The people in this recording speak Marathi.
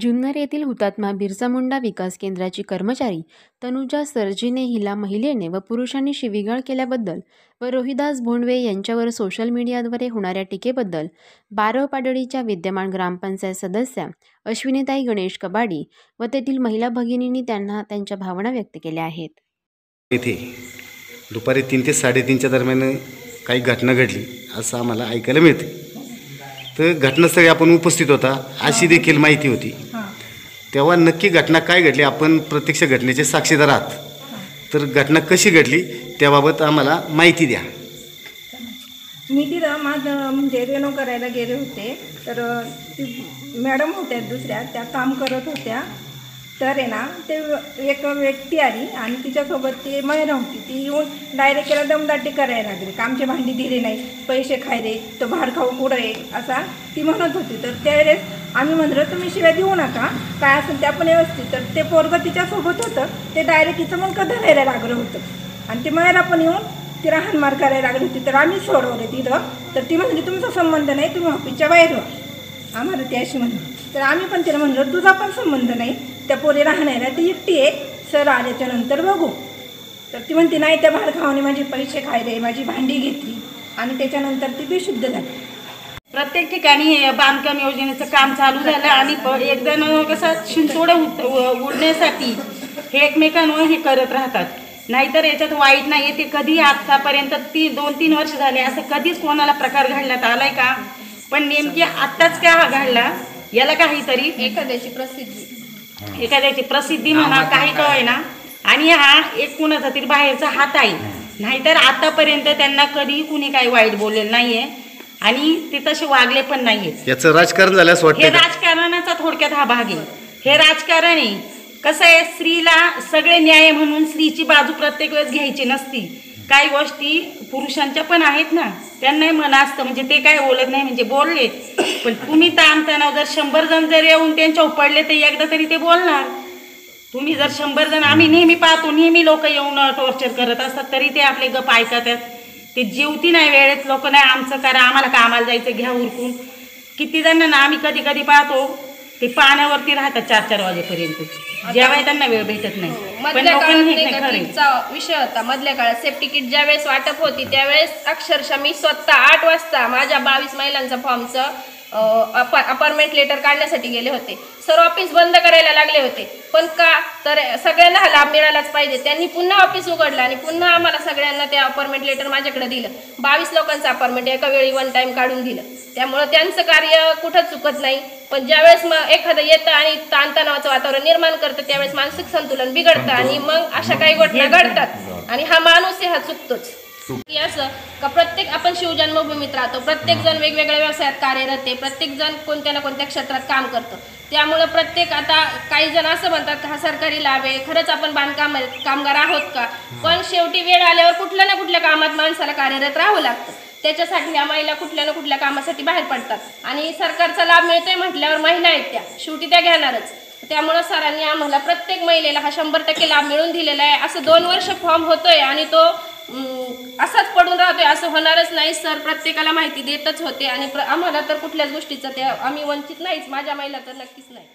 जुन्नर येथील हुतात्मा बिरसा मुंडा विकास केंद्राची कर्मचारी तनुजा सरजीने हिला महिलेने व पुरुषांनी शिवीगाळ केल्याबद्दल व रोहिदास भोंडवे यांच्यावर सोशल मीडियाद्वारे होणाऱ्या टीकेबद्दल बारवपाडळीच्या विद्यमान ग्रामपंचायत सदस्या अश्विनीताई गणेश कबाडी व तेथील महिला भगिनींनी त्यांना त्यांच्या भावना व्यक्त केल्या आहेत. येथे दुपारी 3 ते 3:30च्या दरम्यान काही घटना घडली असं आम्हाला ऐकायला मिळते. तर घटनास्थळी आपण उपस्थित होता अशी देखील माहिती होती. तेव्हा नक्की घटना काय घडली, आपण प्रत्यक्ष घटनेचे साक्षीदार आहात, तर घटना कशी घडली त्याबाबत आम्हाला माहिती द्या. मी तिथं माझं म्हणजे रेनो करायला गेले होते, तर ती मॅडम होत्या दुसऱ्या, त्या काम करत होत्या. तर आहे ना, ते एक व्यक्ती आली आणि तिच्यासोबत ती महिला होती. ती येऊन डायरेक्ट त्याला दमदाटी करायला लागली. कामचे भांडी दिले नाही, पैसे खाय रे, तो भाड खाऊ पुढं आहे असा ती म्हणत होती. तर त्यावेळेस आम्ही म्हणलं तुम्ही शिवाय देऊ नका, काय असेल ते आपण व्यवस्थित. तर ते पोरगं तिच्यासोबत होतं, ते डायरेक्ट तिचं मग धरायला लागलं होतं आणि ती महिला पण येऊन तिला हाणमार करायला लागली होती. तर आम्ही सोडवले तिथं. तर ती म्हणली तुमचा संबंध नाही, तुम्ही ऑफिसच्या बाहेर व्हा, आम्हाला ती अशी म्हणली. तर आम्ही पण तिला म्हणलं तुझा पण संबंध नाही, त्या पोरी राहणाऱ्या ती एकटी आहे, सर आल्याच्या नंतर बघू. तर ती म्हणते नाही, त्या भाड खावाने माझे पैसे खायले, माझी भांडी घेतली आणि त्याच्यानंतर ती बेशुद्ध झाली. प्रत्येक ठिकाणी बांधकाम योजनेचं काम चालू झालं आणि एक जण कसं शिंतोडं उडण्यासाठी हे एकमेकांवर हे करत राहतात. नाहीतर याच्यात वाईट नाही. ते कधी आतापर्यंत 2-3 वर्ष झाले असं कधीच कोणाला प्रकार घडण्यात आलाय का? पण नेमकी आत्ताच काय हा घडला, याला काहीतरी एखाद्याची प्रसिद्धी म्हणा, काही कळय ना. आणि हा एक कुणाचा तरी बाहेरचा हात आहे. नाहीतर आतापर्यंत त्यांना कधी कुणी काही वाईट बोललेलं नाहीये आणि ते तसे वागले पण नाहीये. याचं राजकारण झाल्यास वाटतं. हे राजकारणाचा थोडक्यात हा भाग आहे. हे राजकारण आहे. कसं आहे, स्त्रीला सगळे न्याय म्हणून स्त्रीची बाजू प्रत्येक वेळेस घ्यायची नसती. काही गोष्टी पुरुषांच्या पण आहेत ना, त्यांनाही मन असतं. म्हणजे ते काय बोलत नाही म्हणजे बोलले, पण तुम्ही ताणतणाव जर 100 जण जर येऊन त्यांच्यावर पडले तर एकदा तरी ते बोलणार. तुम्ही जर 100 जण, आम्ही नेहमी पाहतो, नेहमी लोक येऊन टॉर्चर करत असतात तरी ते आपले गप ऐकतात. ते जेवती नाही वेळेत लोक, नाही आमचं करा, आम्हाला कामाला जायचं घ्या उरकून. किती जणांना आम्ही कधी कधी पाहतो ते पाण्यावरती राहतात 4-4 वाजेपर्यंत, जेव्हा त्यांना वेळ भेटत नाही. मधल्या काळात विषय होता. मधल्या काळात सेफ्टी किट ज्या वेळेस वाटप होती त्यावेळेस अक्षरशः मी स्वतः 8 वाजता माझ्या 22 महिलांचा फॉर्मचं अपॉइंटमेंट लेटर काढण्यासाठी गेले होते. सर्व ऑफिस बंद करायला लागले होते. पण का, तर सगळ्यांना हा लाभ मिळालाच पाहिजे. त्यांनी पुन्हा ऑफिस उघडलं आणि पुन्हा आम्हाला सगळ्यांना ते अपॉइंटमेंट लेटर माझ्याकडे दिलं. 22 लोकांचं अपॉइंटमेंट एका वेळी 1 टाइम काढून दिलं. त्यामुळं त्यांचं कार्य कुठं चुकत नाही. पण ज्यावेळेस मग एखादं येतं आणि ताणतणावाचं वातावरण निर्माण करतं त्यावेळेस मानसिक संतुलन बिघडतं आणि मग अशा काही घटना घडतात आणि हा माणूस हा चुकतोच. असं का प्रत्येक आपण शिवजन्मभूमीत राहतो, प्रत्येक जण वेगवेगळ्या व्यवसायात कार्यरत आहे, प्रत्येक जण कोणत्या ना कोणत्या क्षेत्रात काम करतं. त्यामुळं प्रत्येक, आता काही जण असं म्हणतात का हा सरकारी लाभ आहे, खरंच आपण कामगार आहोत का? पण शेवटी वेळ आल्यावर कुठल्या ना कुठल्या कामात माणसाला कार्यरत राहावं लागतं. त्याच्यासाठी ह्या महिला कुठल्या ना कुठल्या कामासाठी बाहेर पडतात आणि सरकारचा लाभ मिळतोय म्हटल्यावर महिला आहेत त्या शेवटी त्या घेणारच. त्यामुळं सरांनी आम्हाला प्रत्येक महिलेला हा 100% लाभ मिळून दिलेला आहे. असं 2 वर्ष फॉर्म होतोय आणि तो असाच पडून राहतोय असं होणारच नाही. सर प्रत्येकाला माहिती देतच होते आणि आम्हाला तर कुठल्याच गोष्टीचं ते आम्ही वंचित नाहीच. माझ्या महिला तर नक्कीच नाही.